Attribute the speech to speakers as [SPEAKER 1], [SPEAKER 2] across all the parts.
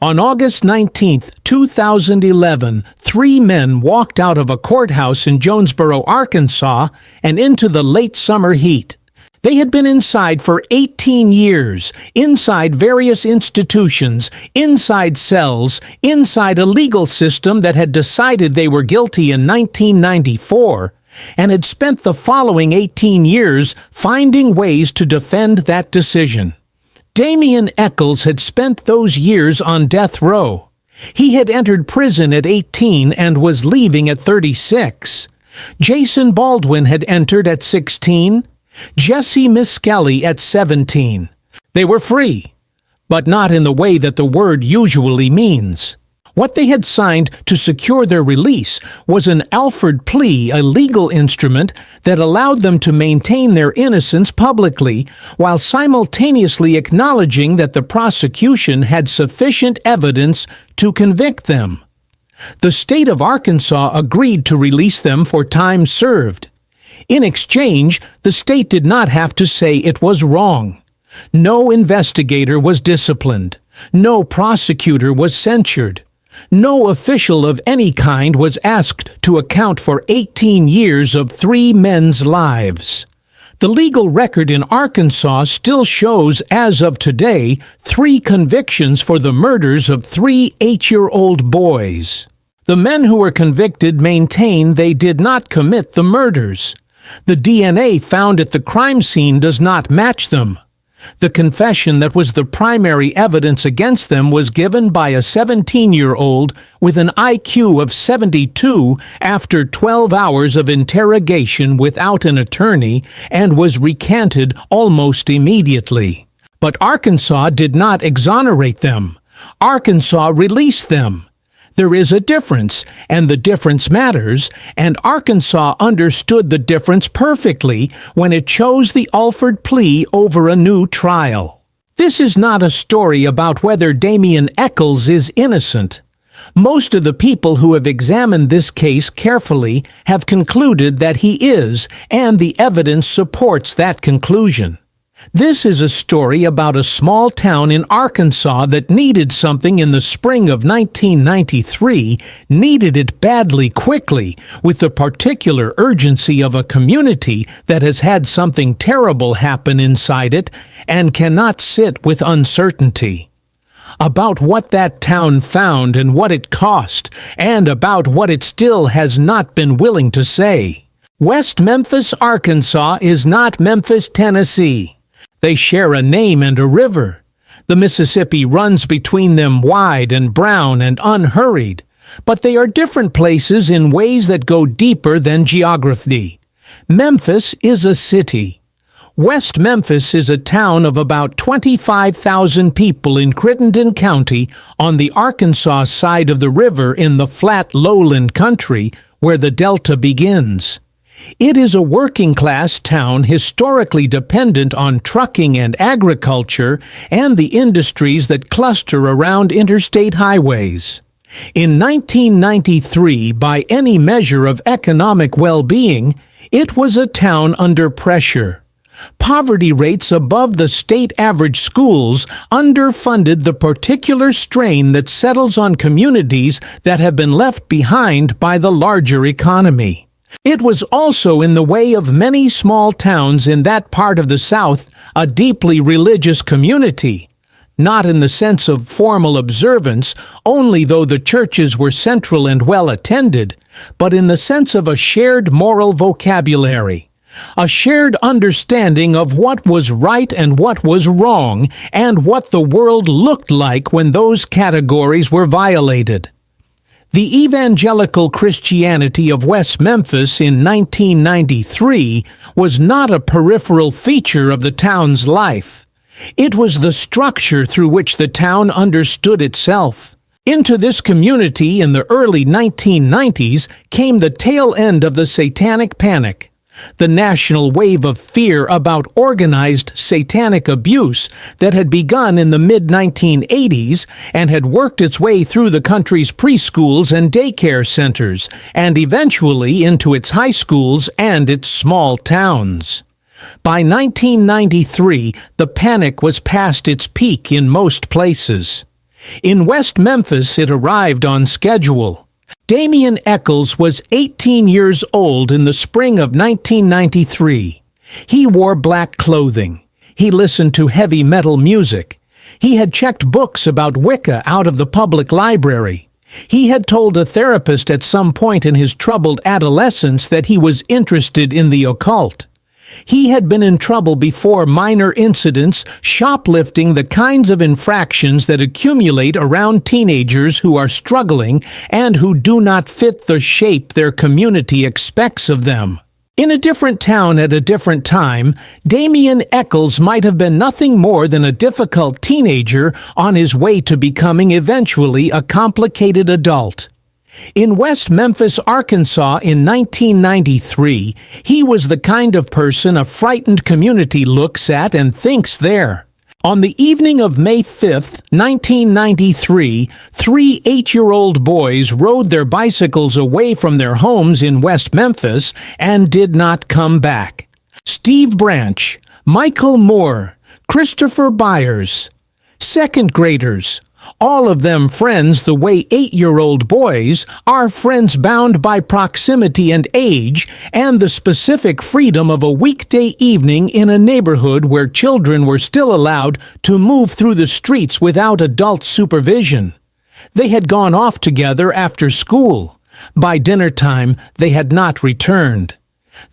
[SPEAKER 1] On August 19, 2011, three men walked out of a courthouse in Jonesboro, Arkansas, and into the late summer heat. They had been inside for 18 years, inside various institutions, inside cells, inside a legal system that had decided they were guilty in 1994, and had spent the following 18 years finding ways to defend that decision. Damien Echols had spent those years on death row. He had entered prison at 18 and was leaving at 36. Jason Baldwin had entered at 16. Jesse Miskelly at 17. They were free, but not in the way that the word usually means. What they had signed to secure their release was an Alford plea, a legal instrument that allowed them to maintain their innocence publicly, while simultaneously acknowledging that the prosecution had sufficient evidence to convict them. The state of Arkansas agreed to release them for time served. In exchange, the state did not have to say it was wrong. No investigator was disciplined. No prosecutor was censured. No official of any kind was asked to account for 18 years of three men's lives. The legal record in Arkansas still shows, as of today, 3 convictions for the murders of 3 8-year-old boys. The men who were convicted maintain they did not commit the murders. The DNA found at the crime scene does not match them. The confession that was the primary evidence against them was given by a 17-year-old with an IQ of 72 after 12 hours of interrogation without an attorney and was recanted almost immediately. But Arkansas did not exonerate them. Arkansas released them. There is a difference, and the difference matters, and Arkansas understood the difference perfectly when it chose the Alford plea over a new trial. This is not a story about whether Damien Echols is innocent. Most of the people who have examined this case carefully have concluded that he is, and the evidence supports that conclusion. This is a story about a small town in Arkansas that needed something in the spring of 1993, needed it badly quickly, with the particular urgency of a community that has had something terrible happen inside it and cannot sit with uncertainty. About what that town found and what it cost, and about what it still has not been willing to say. West Memphis, Arkansas is not Memphis, Tennessee. They share a name and a river. The Mississippi runs between them wide and brown and unhurried, but they are different places in ways that go deeper than geography. Memphis is a city. West Memphis is a town of about 25,000 people in Crittenden County on the Arkansas side of the river in the flat lowland country where the delta begins. It is a working-class town historically dependent on trucking and agriculture and the industries that cluster around interstate highways. In 1993, by any measure of economic well-being, it was a town under pressure. Poverty rates above the state average schools underfunded the particular strain that settles on communities that have been left behind by the larger economy. It was also, in the way of many small towns in that part of the South, a deeply religious community. Not in the sense of formal observance, only though the churches were central and well attended, but in the sense of a shared moral vocabulary. A shared understanding of what was right and what was wrong, and what the world looked like when those categories were violated. The evangelical Christianity of West Memphis in 1993 was not a peripheral feature of the town's life. It was the structure through which the town understood itself. Into this community in the early 1990s came the tail end of the Satanic Panic. The national wave of fear about organized satanic abuse that had begun in the mid-1980s and had worked its way through the country's preschools and daycare centers, and eventually into its high schools and its small towns. By 1993, the panic was past its peak in most places. In West Memphis, it arrived on schedule. Damien Eccles was 18 years old in the spring of 1993. He wore black clothing. He listened to heavy metal music. He had checked books about Wicca out of the public library. He had told a therapist at some point in his troubled adolescence that he was interested in the occult. He had been in trouble before minor incidents, shoplifting, the kinds of infractions that accumulate around teenagers who are struggling and who do not fit the shape their community expects of them. In a different town at a different time, Damien Eccles might have been nothing more than a difficult teenager on his way to becoming eventually a complicated adult. In West Memphis, Arkansas in 1993, he was the kind of person a frightened community looks at and thinks they're. On the evening of May 5, 1993, three 8-year-old boys rode their bicycles away from their homes in West Memphis and did not come back. Steve Branch, Michael Moore, Christopher Byers, second graders, all of them friends the way 8-year-old boys are friends, bound by proximity and age and the specific freedom of a weekday evening in a neighborhood where children were still allowed to move through the streets without adult supervision. They had gone off together after school. By dinner time, they had not returned.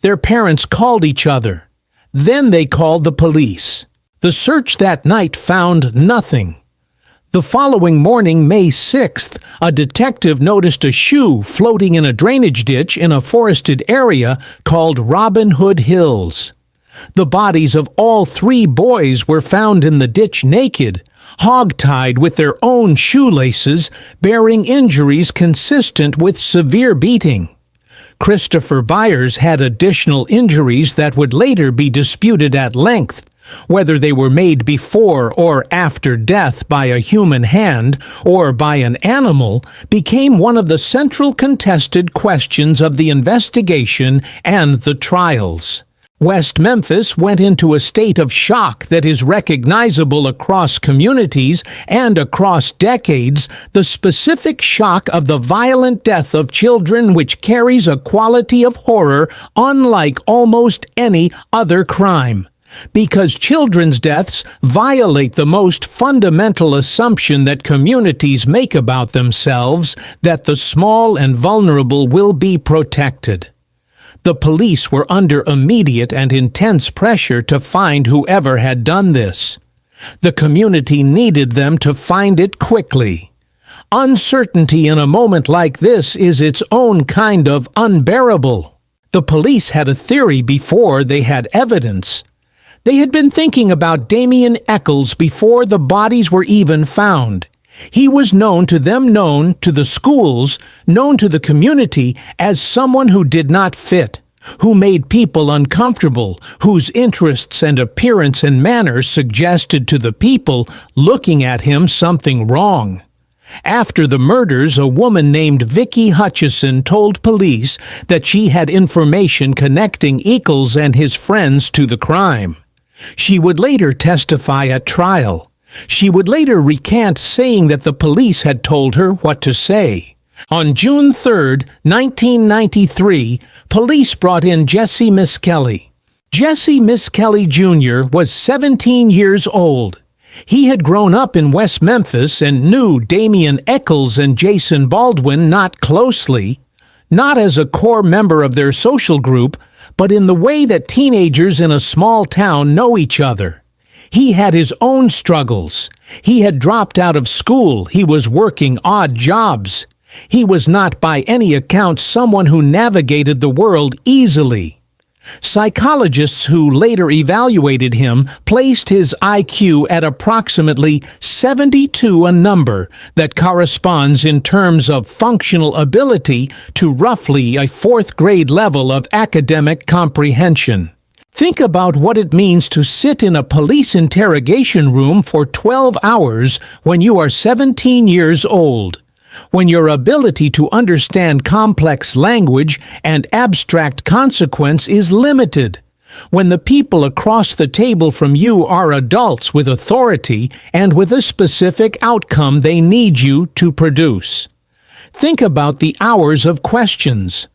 [SPEAKER 1] Their parents called each other. Then they called the police. The search that night found nothing. The following morning, May 6th, a detective noticed a shoe floating in a drainage ditch in a forested area called Robin Hood Hills. The bodies of all three boys were found in the ditch naked, hog-tied with their own shoelaces, bearing injuries consistent with severe beating. Christopher Byers had additional injuries that would later be disputed at length. Whether they were made before or after death by a human hand or by an animal became one of the central contested questions of the investigation and the trials. West Memphis went into a state of shock that is recognizable across communities and across decades, the specific shock of the violent death of children, which carries a quality of horror unlike almost any other crime. Because children's deaths violate the most fundamental assumption that communities make about themselves, that the small and vulnerable will be protected. The police were under immediate and intense pressure to find whoever had done this. The community needed them to find it quickly. Uncertainty in a moment like this is its own kind of unbearable. The police had a theory before they had evidence. They had been thinking about Damien Eccles before the bodies were even found. He was known to them, known to the schools, known to the community as someone who did not fit, who made people uncomfortable, whose interests and appearance and manner suggested to the people looking at him something wrong. After the murders, a woman named Vicki Hutchison told police that she had information connecting Eccles and his friends to the crime. She would later testify at trial. She would later recant, saying that the police had told her what to say. On June 3, 1993, police brought in Jesse Miskelly. Jesse Miskelly Jr. was 17 years old. He had grown up in West Memphis and knew Damien Eccles and Jason Baldwin not closely, not as a core member of their social group, but in the way that teenagers in a small town know each other. He had his own struggles. He had dropped out of school. He was working odd jobs. He was not by any account someone who navigated the world easily. Psychologists who later evaluated him placed his IQ at approximately 72, a number that corresponds in terms of functional ability to roughly a fourth-grade level of academic comprehension. Think about what it means to sit in a police interrogation room for 12 hours when you are 17 years old. When your ability to understand complex language and abstract consequence is limited. When the people across the table from you are adults with authority and with a specific outcome they need you to produce. Think about the hours of questions.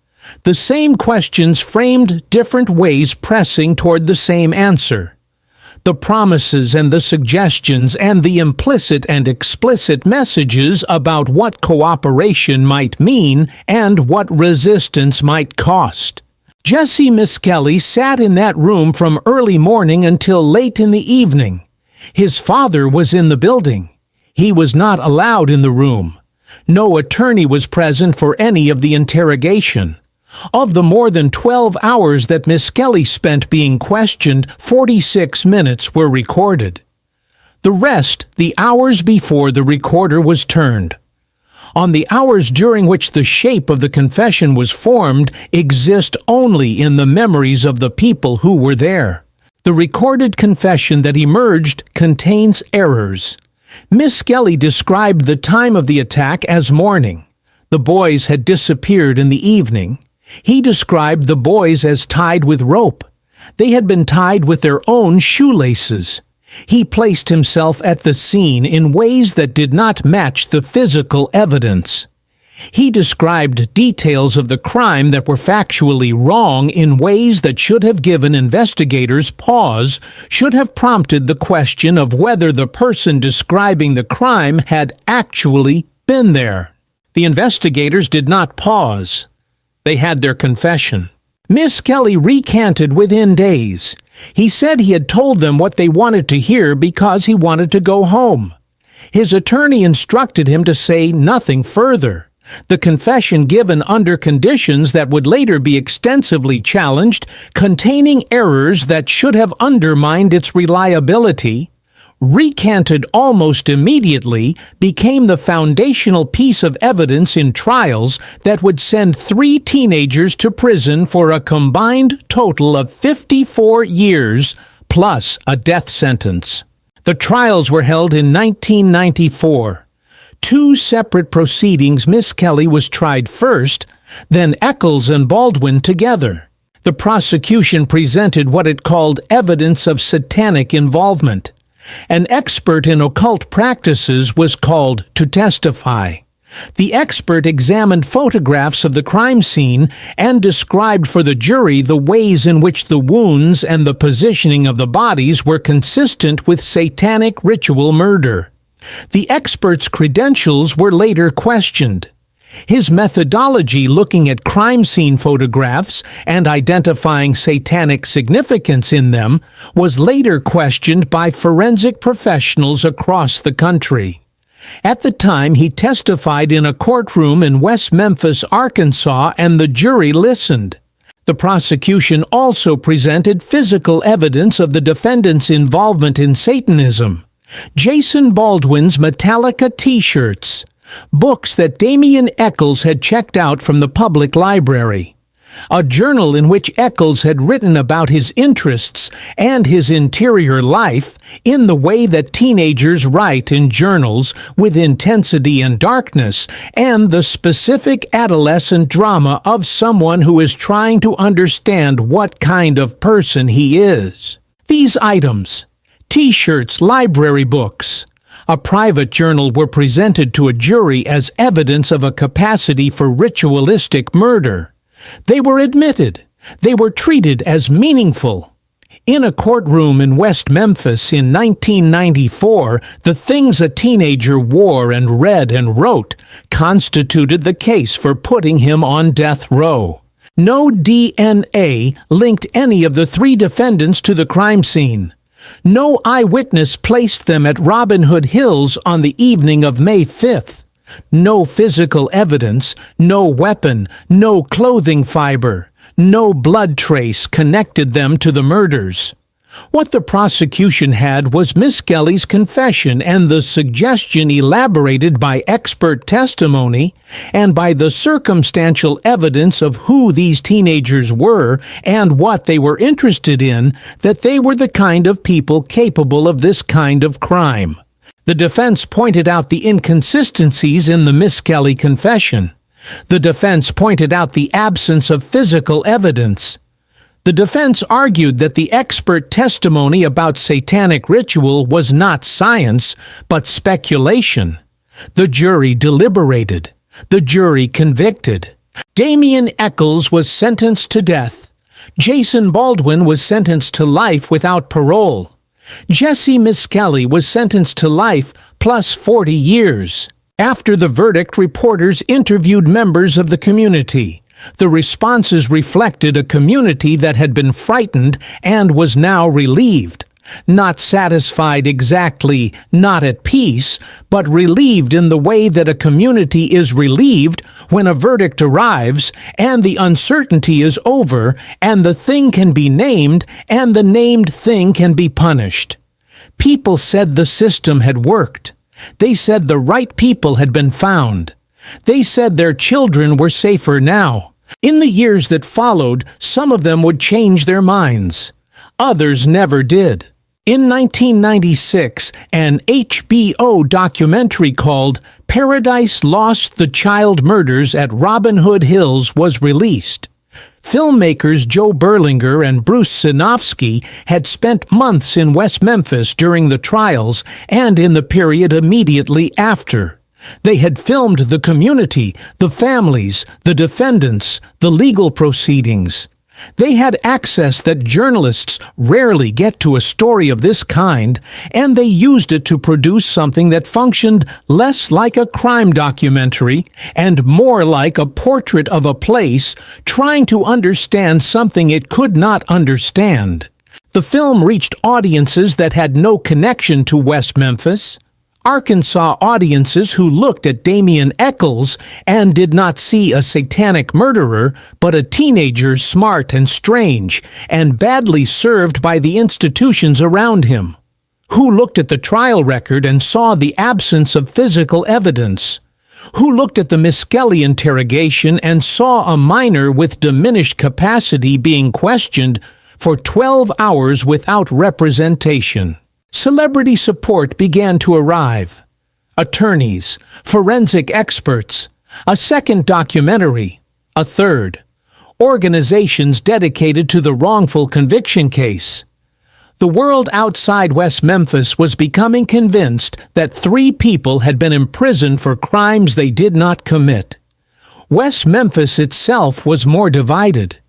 [SPEAKER 1] The same questions framed different ways pressing toward the same answer. The promises and the suggestions and the implicit and explicit messages about what cooperation might mean and what resistance might cost. Jesse Miskelly sat in that room from early morning until late in the evening. His father was in the building. He was not allowed in the room. No attorney was present for any of the interrogation. Of the more than 12 hours that Miskelly spent being questioned, 46 minutes were recorded. The rest, the hours before the recorder was turned. On the hours during which the shape of the confession was formed exist only in the memories of the people who were there. The recorded confession that emerged contains errors. Miskelly described the time of the attack as morning. The boys had disappeared in the evening. He described the boys as tied with rope. They had been tied with their own shoelaces. He placed himself at the scene in ways that did not match the physical evidence. He described details of the crime that were factually wrong in ways that should have given investigators pause, should have prompted the question of whether the person describing the crime had actually been there. The investigators did not pause. They had their confession. Miskelly recanted within days. He said he had told them what they wanted to hear because he wanted to go home. His attorney instructed him to say nothing further. The confession given under conditions that would later be extensively challenged, containing errors that should have undermined its reliability, recanted almost immediately, became the foundational piece of evidence in trials that would send 3 teenagers to prison for a combined total of 54 years, plus a death sentence. The trials were held in 1994. 2 separate proceedings. Miskelly was tried first, then Eccles and Baldwin together. The prosecution presented what it called evidence of satanic involvement. An expert in occult practices was called to testify. The expert examined photographs of the crime scene and described for the jury the ways in which the wounds and the positioning of the bodies were consistent with satanic ritual murder. The expert's credentials were later questioned. His methodology looking at crime scene photographs and identifying satanic significance in them was later questioned by forensic professionals across the country. At the time, he testified in a courtroom in West Memphis, Arkansas, and the jury listened. The prosecution also presented physical evidence of the defendant's involvement in Satanism. Jason Baldwin's Metallica T-shirts, books that Damien Eccles had checked out from the public library, a journal in which Eccles had written about his interests and his interior life in the way that teenagers write in journals with intensity and darkness, and the specific adolescent drama of someone who is trying to understand what kind of person he is. These items, T-shirts, library books, a private journal, were presented to a jury as evidence of a capacity for ritualistic murder. They were admitted. They were treated as meaningful. In a courtroom in West Memphis in 1994, the things a teenager wore and read and wrote constituted the case for putting him on death row. No DNA linked any of the 3 defendants to the crime scene. No eyewitness placed them at Robin Hood Hills on the evening of May 5th. No physical evidence, no weapon, no clothing fiber, no blood trace connected them to the murders. What the prosecution had was Miskelly's confession and the suggestion elaborated by expert testimony and by the circumstantial evidence of who these teenagers were and what they were interested in, that they were the kind of people capable of this kind of crime. The defense pointed out the inconsistencies in the Miskelly confession. The defense pointed out the absence of physical evidence. The defense argued that the expert testimony about satanic ritual was not science, but speculation. The jury deliberated. The jury convicted. Damien Echols was sentenced to death. Jason Baldwin was sentenced to life without parole. Jesse Miskelly was sentenced to life plus 40 years. After the verdict, reporters interviewed members of the community. The responses reflected a community that had been frightened and was now relieved. Not satisfied exactly, not at peace, but relieved in the way that a community is relieved when a verdict arrives and the uncertainty is over and the thing can be named and the named thing can be punished. People said the system had worked. They said the right people had been found. They said their children were safer now. In the years that followed, some of them would change their minds. Others never did. In 1996, an HBO documentary called Paradise Lost: The Child Murders at Robin Hood Hills was released. Filmmakers Joe Berlinger and Bruce Sinofsky had spent months in West Memphis during the trials and in the period immediately after. They had filmed the community, the families, the defendants, the legal proceedings. They had access that journalists rarely get to a story of this kind, and they used it to produce something that functioned less like a crime documentary and more like a portrait of a place trying to understand something it could not understand. The film reached audiences that had no connection to West Memphis. Arkansas audiences who looked at Damien Echols and did not see a satanic murderer, but a teenager smart and strange and badly served by the institutions around him. Who looked at the trial record and saw the absence of physical evidence. Who looked at the Miskelly interrogation and saw a minor with diminished capacity being questioned for 12 hours without representation. Celebrity support began to arrive. Attorneys, forensic experts, a second documentary, a third. Organizations dedicated to the wrongful conviction case. The world outside West Memphis was becoming convinced that 3 people had been imprisoned for crimes they did not commit. West Memphis itself was more divided.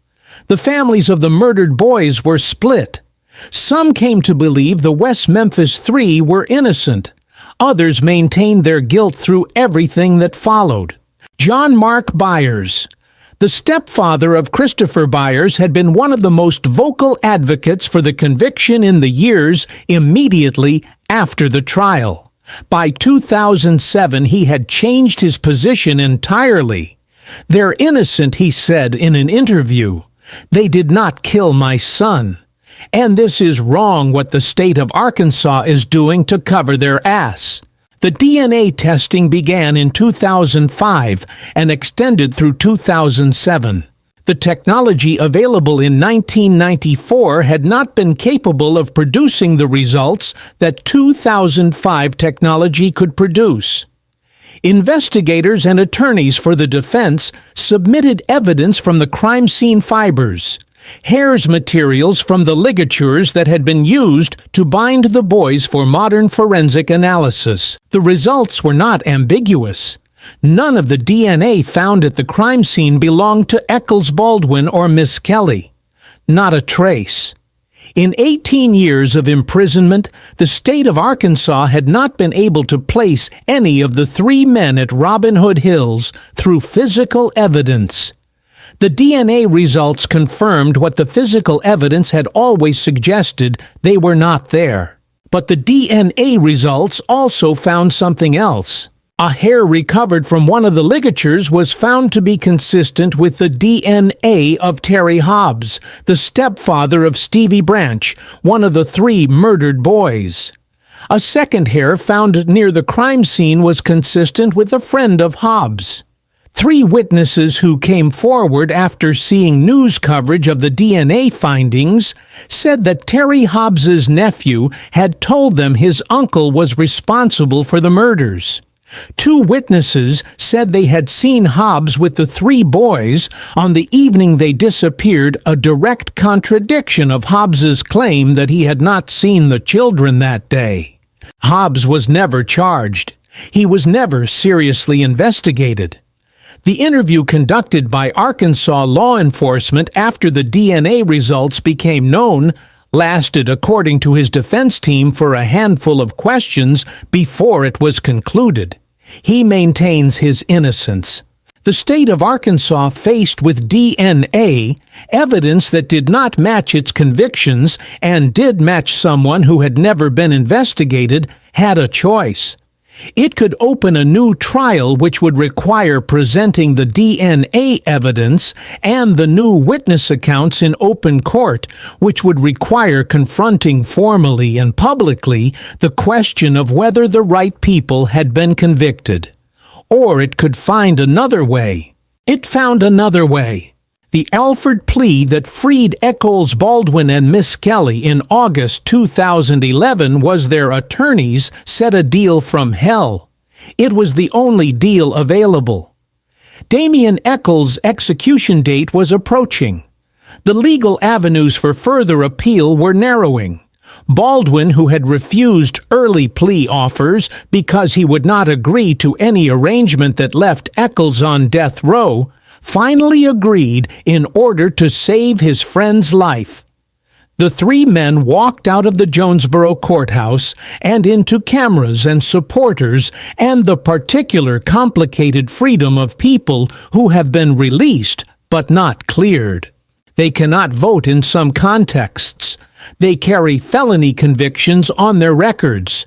[SPEAKER 1] The families of the murdered boys were split. Some came to believe the West Memphis 3 were innocent. Others maintained their guilt through everything that followed. John Mark Byers, the stepfather of Christopher Byers, had been one of the most vocal advocates for the conviction in the years immediately after the trial. By 2007, he had changed his position entirely. "They're innocent," he said in an interview. "They did not kill my son. And this is wrong what the state of Arkansas is doing to cover their ass." The DNA testing began in 2005 and extended through 2007. The technology available in 1994 had not been capable of producing the results that 2005 technology could produce. Investigators and attorneys for the defense submitted evidence from the crime scene fibers. Hair's materials from the ligatures that had been used to bind the boys for modern forensic analysis. The results were not ambiguous. None of the DNA found at the crime scene belonged to Echols Baldwin or Miskelly. Not a trace. In 18 years of imprisonment, the state of Arkansas had not been able to place any of the 3 men at Robin Hood Hills through physical evidence. The DNA results confirmed what the physical evidence had always suggested: they were not there. But the DNA results also found something else. A hair recovered from one of the ligatures was found to be consistent with the DNA of Terry Hobbs, the stepfather of Stevie Branch, one of the 3 murdered boys. A second hair found near the crime scene was consistent with a friend of Hobbs. 3 witnesses who came forward after seeing news coverage of the DNA findings said that Terry Hobbs's nephew had told them his uncle was responsible for the murders. 2 witnesses said they had seen Hobbs with the 3 boys on the evening they disappeared, a direct contradiction of Hobbs's claim that he had not seen the children that day. Hobbs was never charged. He was never seriously investigated. The interview conducted by Arkansas law enforcement after the DNA results became known lasted, according to his defense team, for a handful of questions before it was concluded. He maintains his innocence. The state of Arkansas, faced with DNA, evidence that did not match its convictions and did match someone who had never been investigated, had a choice. It could open a new trial which would require presenting the DNA evidence and the new witness accounts in open court, which would require confronting formally and publicly the question of whether the right people had been convicted. Or it could find another way. It found another way. The Alford plea that freed Eccles Baldwin and Miss Kelly in August 2011 was their attorneys set a deal from hell. It was the only deal available. Damian Eccles' execution date was approaching. The legal avenues for further appeal were narrowing. Baldwin, who had refused early plea offers because he would not agree to any arrangement that left Eccles on death row, finally agreed in order to save his friend's life. The 3 men walked out of the Jonesboro courthouse and into cameras and supporters and the particular complicated freedom of people who have been released but not cleared. They cannot vote in some contexts. They carry felony convictions on their records.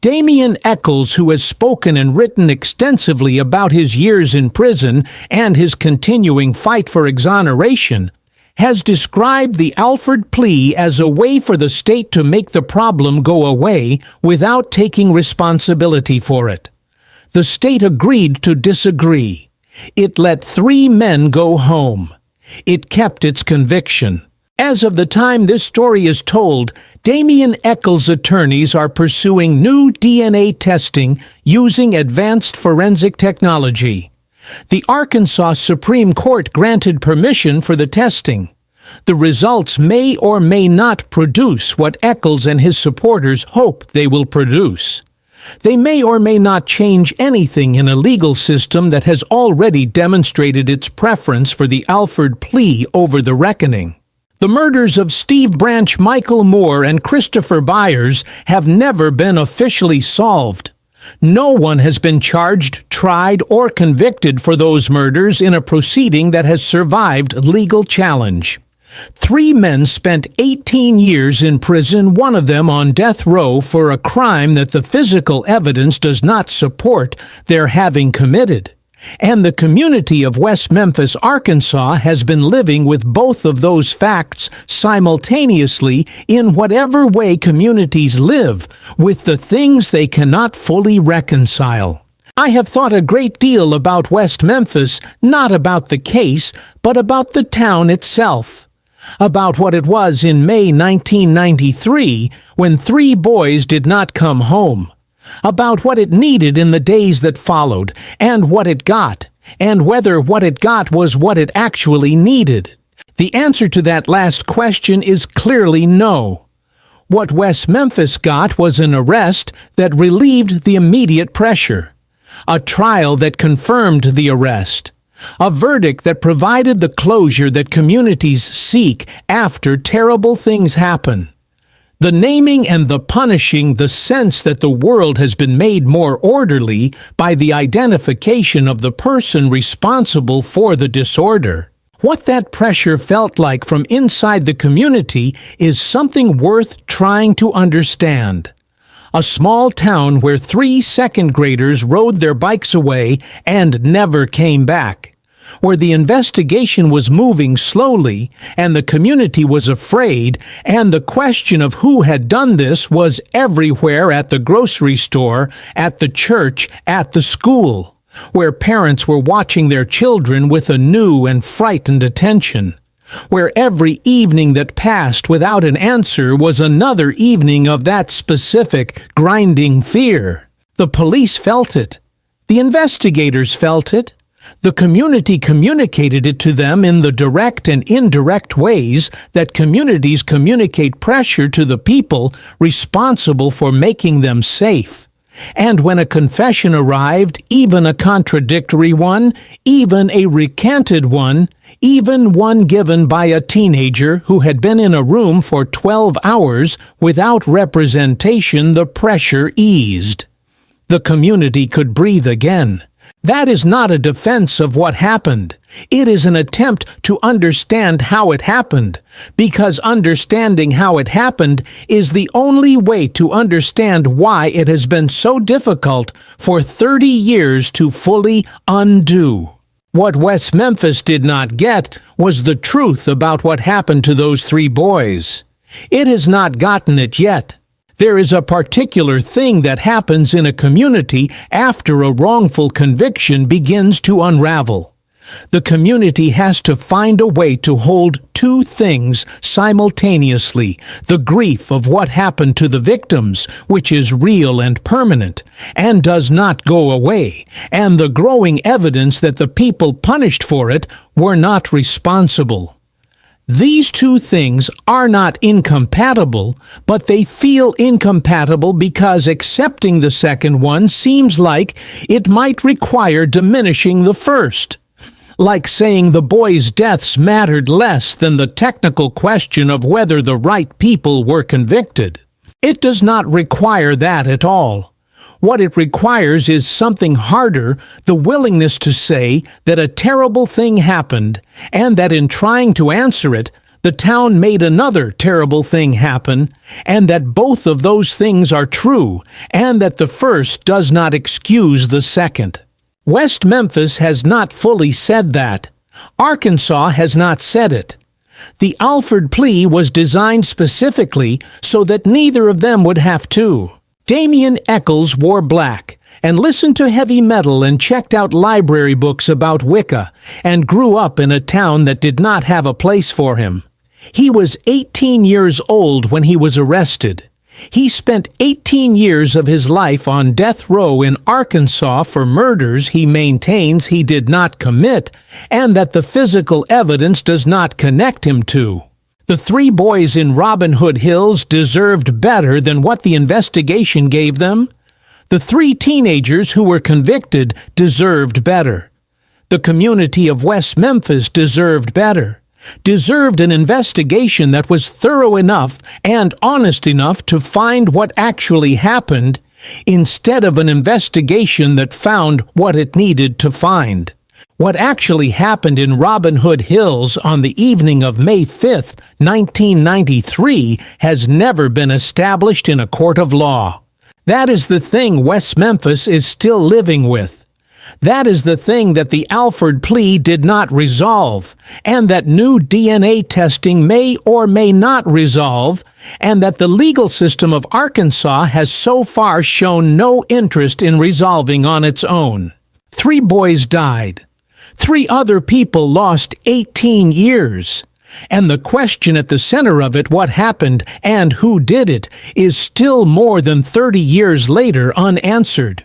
[SPEAKER 1] Damian Eccles, who has spoken and written extensively about his years in prison and his continuing fight for exoneration, has described the Alford plea as a way for the state to make the problem go away without taking responsibility for it. The state agreed to disagree. It let 3 men go home. It kept its conviction. As of the time this story is told, Damian Eccles' attorneys are pursuing new DNA testing using advanced forensic technology. The Arkansas Supreme Court granted permission for the testing. The results may or may not produce what Eccles and his supporters hope they will produce. They may or may not change anything in a legal system that has already demonstrated its preference for the Alford plea over the reckoning. The murders of Steve Branch, Michael Moore, and Christopher Byers have never been officially solved. No one has been charged, tried, or convicted for those murders in a proceeding that has survived legal challenge. 3 men spent 18 years in prison, one of them on death row, for a crime that the physical evidence does not support their having committed. And the community of West Memphis, Arkansas, has been living with both of those facts simultaneously in whatever way communities live, with the things they cannot fully reconcile. I have thought a great deal about West Memphis, not about the case, but about the town itself. About what it was in May 1993 when 3 boys did not come home. About what it needed in the days that followed, and what it got, and whether what it got was what it actually needed. The answer to that last question is clearly no. What West Memphis got was an arrest that relieved the immediate pressure, a trial that confirmed the arrest, a verdict that provided the closure that communities seek after terrible things happen. The naming and the punishing, the sense that the world has been made more orderly by the identification of the person responsible for the disorder. What that pressure felt like from inside the community is something worth trying to understand. A small town where 3 second graders rode their bikes away and never came back. Where the investigation was moving slowly, and the community was afraid, and the question of who had done this was everywhere, at the grocery store, at the church, at the school, where parents were watching their children with a new and frightened attention, where every evening that passed without an answer was another evening of that specific, grinding fear. The police felt it. The investigators felt it. The community communicated it to them in the direct and indirect ways that communities communicate pressure to the people responsible for making them safe. And when a confession arrived, even a contradictory one, even a recanted one, even one given by a teenager who had been in a room for 12 hours without representation, the pressure eased. The community could breathe again. That is not a defense of what happened. It is an attempt to understand how it happened, because understanding how it happened is the only way to understand why it has been so difficult for 30 years to fully undo. What West Memphis did not get was the truth about what happened to those 3 boys. It has not gotten it yet. There is a particular thing that happens in a community after a wrongful conviction begins to unravel. The community has to find a way to hold 2 things simultaneously: the grief of what happened to the victims, which is real and permanent, and does not go away, and the growing evidence that the people punished for it were not responsible. These 2 things are not incompatible, but they feel incompatible because accepting the second one seems like it might require diminishing the first. Like saying the boys' deaths mattered less than the technical question of whether the right people were convicted. It does not require that at all. What it requires is something harder: the willingness to say that a terrible thing happened, and that in trying to answer it, the town made another terrible thing happen, and that both of those things are true, and that the first does not excuse the second. West Memphis has not fully said that. Arkansas has not said it. The Alford plea was designed specifically so that neither of them would have to. Damien Eccles wore black and listened to heavy metal and checked out library books about Wicca and grew up in a town that did not have a place for him. He was 18 years old when he was arrested. He spent 18 years of his life on death row in Arkansas for murders he maintains he did not commit and that the physical evidence does not connect him to. The 3 boys in Robin Hood Hills deserved better than what the investigation gave them. The 3 teenagers who were convicted deserved better. The community of West Memphis deserved better. Deserved an investigation that was thorough enough and honest enough to find what actually happened, instead of an investigation that found what it needed to find. What actually happened in Robin Hood Hills on the evening of May 5, 1993, has never been established in a court of law. That is the thing West Memphis is still living with. That is the thing that the Alford plea did not resolve, and that new DNA testing may or may not resolve, and that the legal system of Arkansas has so far shown no interest in resolving on its own. 3 boys died. 3 other people lost 18 years. And the question at the center of it, what happened and who did it, is still more than 30 years later unanswered.